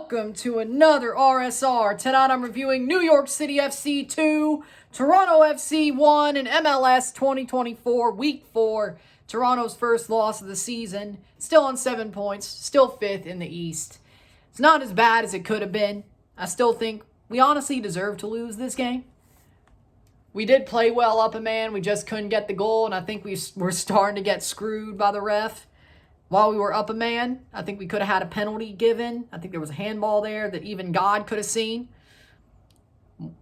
Welcome to another RSR. Tonight I'm reviewing New York City FC 2, Toronto FC 1, and MLS 2024 Week 4. Toronto's first loss of the season. Still on 7 points, still 5th in the East. It's not as bad as it could have been. I still think we honestly deserve to lose this game. We did play well up a man, we just couldn't get the goal, and I think we were starting to get screwed by the ref. While we were up a man, I think we could have had a penalty given. I think there was a handball there that even God could have seen.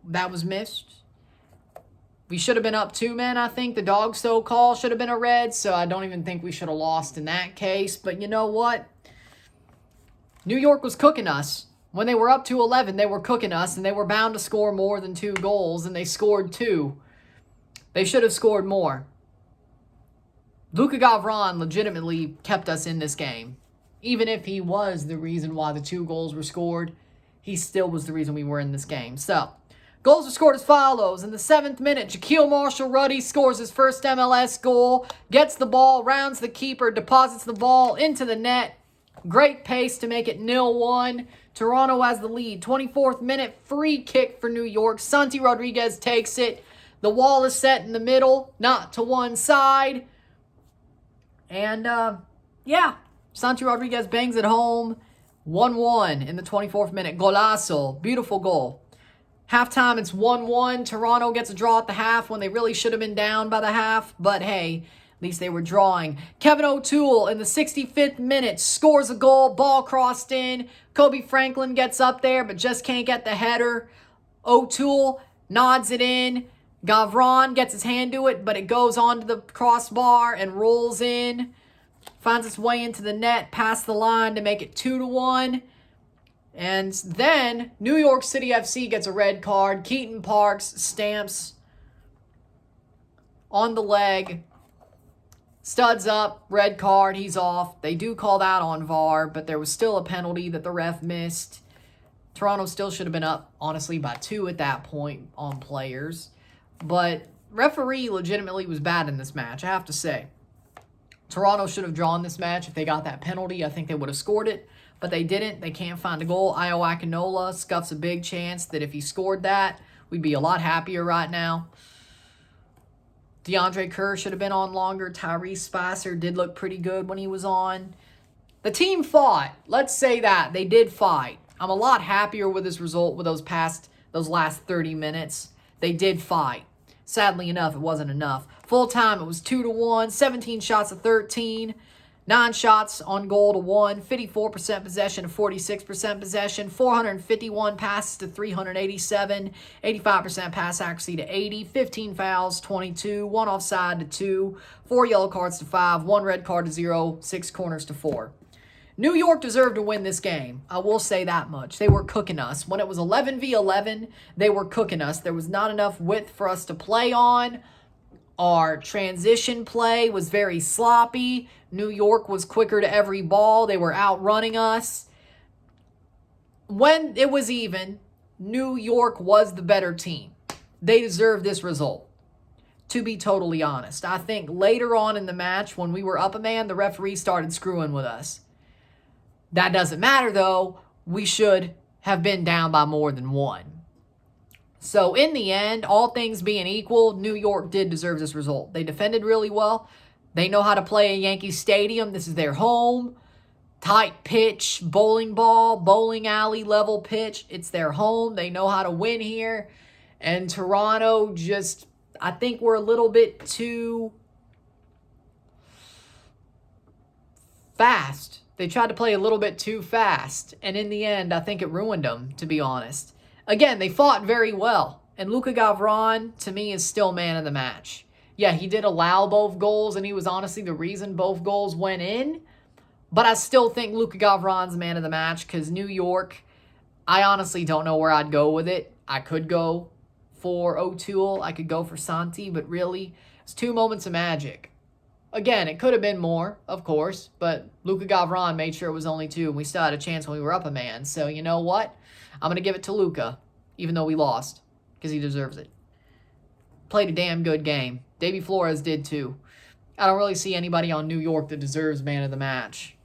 That was missed. We should have been up 2 men, I think. The dog so call should have been a red, so I don't even think we should have lost in that case. But you know what? New York was cooking us. When they were up to 11, they were cooking us, and they were bound to score more than 2 goals, and they scored 2. They should have scored more. Luka Gavron legitimately kept us in this game. Even if he was the reason why the 2 goals were scored, he still was the reason we were in this game. So, goals were scored as follows. In the 7th minute, Jaquil Marshall-Ruddy scores his first MLS goal, gets the ball, rounds the keeper, deposits the ball into the net. Great pace to make it 0-1. Toronto has the lead. 24th minute, free kick for New York. Santi Rodriguez takes it. The wall is set in the middle, not to one side. And, Santi Rodriguez bangs it home. 1-1 in the 24th minute. Golazo. Beautiful goal. Halftime, it's 1-1. Toronto gets a draw at the half when they really should have been down by the half. But, hey, at least they were drawing. Kevin O'Toole in the 65th minute scores a goal. Ball crossed in. Kobe Franklin gets up there but just can't get the header. O'Toole nods it in. Gavron gets his hand to it, but it goes onto the crossbar and rolls in. Finds its way into the net, past the line to make it 2-1. And then New York City FC gets a red card. Keaton Parks stamps on the leg. Studs up, red card, he's off. They do call that on VAR, but there was still a penalty that the ref missed. Toronto still should have been up, honestly, by 2 at that point on players. But referee legitimately was bad in this match, I have to say. Toronto should have drawn this match. If they got that penalty, I think they would have scored it. But they didn't. They can't find a goal. Io Akinola scuffs a big chance that if he scored that, we'd be a lot happier right now. DeAndre Kerr should have been on longer. Tyrese Spicer did look pretty good when he was on. The team fought. Let's say that. They did fight. I'm a lot happier with this result with those last 30 minutes. They did fight. Sadly enough, it wasn't enough. Full time, it was 2-1, 17 shots to 13, 9 shots on goal to 1, 54% possession to 46% possession, 451 passes to 387, 85% pass accuracy to 80, 15 fouls, 22, 1 offside to 2, 4 yellow cards to 5, 1 red card to 0, 6 corners to 4. New York deserved to win this game. I will say that much. They were cooking us. When it was 11v11, they were cooking us. There was not enough width for us to play on. Our transition play was very sloppy. New York was quicker to every ball. They were outrunning us. When it was even, New York was the better team. They deserved this result, to be totally honest. I think later on in the match, when we were up a man, the referee started screwing with us. That doesn't matter, though. We should have been down by more than 1. So, in the end, all things being equal, New York did deserve this result. They defended really well. They know how to play a Yankee Stadium. This is their home. Tight pitch, bowling ball, bowling alley level pitch. It's their home. They know how to win here. And Toronto just, I think we're a little bit too fast. They tried to play a little bit too fast, and in the end, I think it ruined them, to be honest. Again, they fought very well, and Luka Gavron, to me, is still man of the match. Yeah, he did allow both goals, and he was honestly the reason both goals went in, but I still think Luka Gavron's man of the match, because New York, I honestly don't know where I'd go with it. I could go for O'Toole, I could go for Santi, but really, it's 2 moments of magic. Again, it could have been more, of course, but Luka Gavron made sure it was only 2, and we still had a chance when we were up a man. So, you know what? I'm going to give it to Luka, even though we lost, because he deserves it. Played a damn good game. Davy Flores did too. I don't really see anybody on New York that deserves man of the match.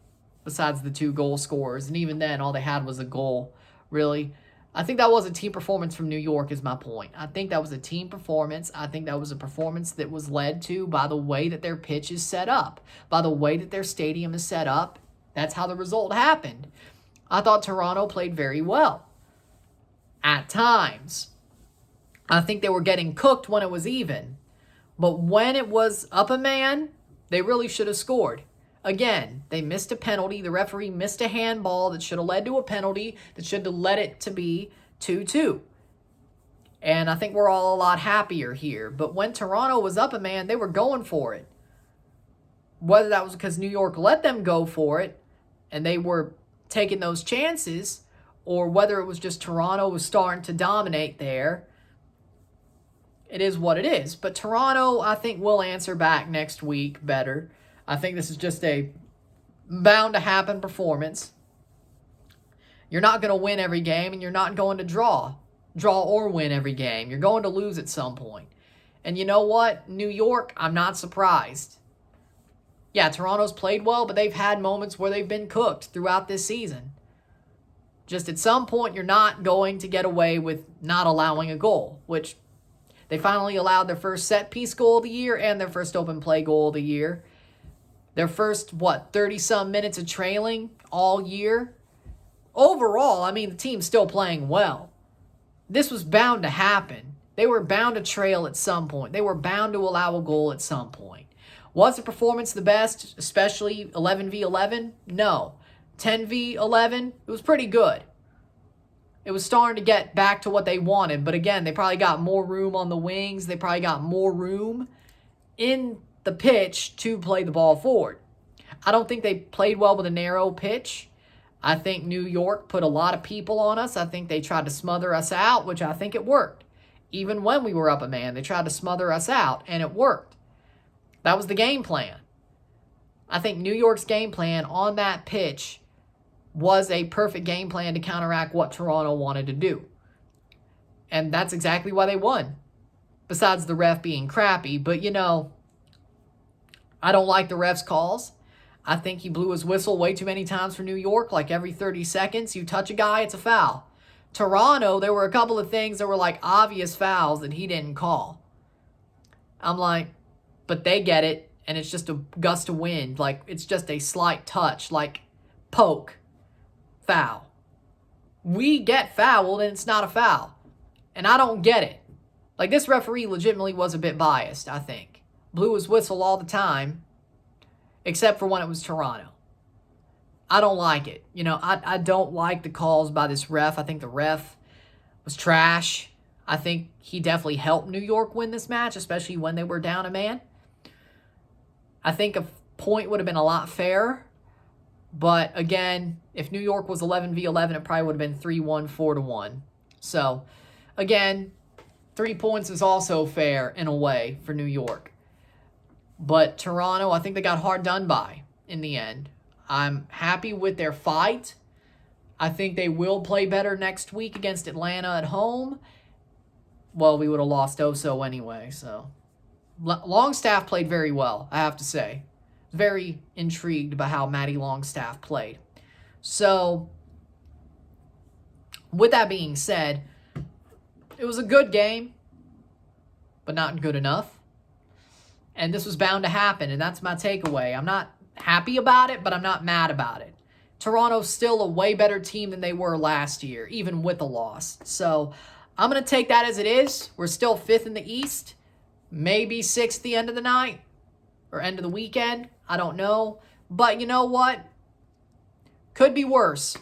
besides the 2 goal scorers. And even then, all they had was a goal, really. I think that was a team performance from New York is my point. I think that was a team performance. I think that was a performance that was led to by the way that their pitch is set up, by the way that their stadium is set up. That's how the result happened. I thought Toronto played very well at times. I think they were getting cooked when it was even. But when it was up a man, they really should have scored. Again, they missed a penalty. The referee missed a handball that should have led to a penalty that should have led it to be 2-2. And I think we're all a lot happier here. But when Toronto was up a man, they were going for it. Whether that was because New York let them go for it and they were taking those chances, or whether it was just Toronto was starting to dominate there, it is what it is. But Toronto, I think, will answer back next week better. I think this is just a bound-to-happen performance. You're not going to win every game, and you're not going to draw or win every game. You're going to lose at some point. And you know what? New York, I'm not surprised. Yeah, Toronto's played well, but they've had moments where they've been cooked throughout this season. Just at some point, you're not going to get away with not allowing a goal, which they finally allowed their first set-piece goal of the year and their first open play goal of the year. Their first, 30-some minutes of trailing all year. Overall, I mean, the team's still playing well. This was bound to happen. They were bound to trail at some point. They were bound to allow a goal at some point. Was the performance the best, especially 11v11? No. 10v11, it was pretty good. It was starting to get back to what they wanted. But again, they probably got more room on the wings. They probably got more room in the pitch to play the ball forward. I don't think they played well with a narrow pitch. I think New York put a lot of people on us. I think they tried to smother us out, which I think it worked. Even when we were up a man, they tried to smother us out, and it worked. That was the game plan. I think New York's game plan on that pitch was a perfect game plan to counteract what Toronto wanted to do. And that's exactly why they won. Besides the ref being crappy. But, I don't like the ref's calls. I think he blew his whistle way too many times for New York. Like every 30 seconds, you touch a guy, it's a foul. Toronto, there were a couple of things that were like obvious fouls that he didn't call. I'm like, but they get it, and it's just a gust of wind. Like, it's just a slight touch, like poke, foul. We get fouled, and it's not a foul. And I don't get it. Like, this referee legitimately was a bit biased, I think. Blew his whistle all the time, except for when it was Toronto. I don't like it. I don't like the calls by this ref. I think the ref was trash. I think he definitely helped New York win this match, especially when they were down a man. I think a point would have been a lot fairer. But again, if New York was 11v11, it probably would have been 3-1, 4-1. So, again, 3 points is also fair in a way for New York. But Toronto, I think they got hard done by in the end. I'm happy with their fight. I think they will play better next week against Atlanta at home. Well, we would have lost Oso anyway, so. Longstaff played very well, I have to say. Very intrigued by how Matty Longstaff played. So, with that being said, it was a good game, but not good enough. And this was bound to happen, and that's my takeaway. I'm not happy about it, but I'm not mad about it. Toronto's still a way better team than they were last year, even with the loss. So I'm going to take that as it is. We're still 5th in the East, maybe 6th the end of the night or end of the weekend. I don't know. But you know what? Could be worse.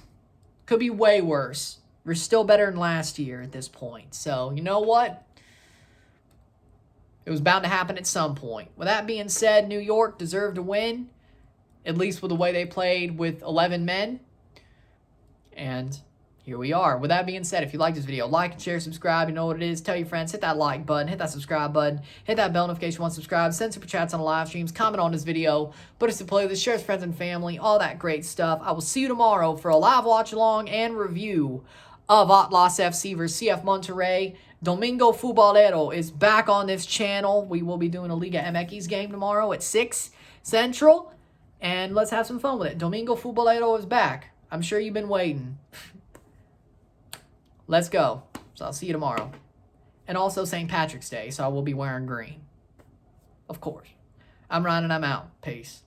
Could be way worse. We're still better than last year at this point. So you know what? It was bound to happen at some point. With that being said, New York deserved a win, at least with the way they played with 11 men. And here we are. With that being said, if you like this video, like and share, subscribe. You know what it is. Tell your friends. Hit that like button. Hit that subscribe button. Hit that bell notification once subscribed. Send super chats on the live streams. Comment on this video. Put us to play this. Share with friends and family. All that great stuff. I will see you tomorrow for a live watch along and review of Atlas FC versus CF Monterrey. Domingo Futbolero is back on this channel. We will be doing a Liga MX game tomorrow at 6 Central. And let's have some fun with it. Domingo Futbolero is back. I'm sure you've been waiting. Let's go. So I'll see you tomorrow. And also St. Patrick's Day, so I will be wearing green. Of course. I'm Ryan and I'm out. Peace.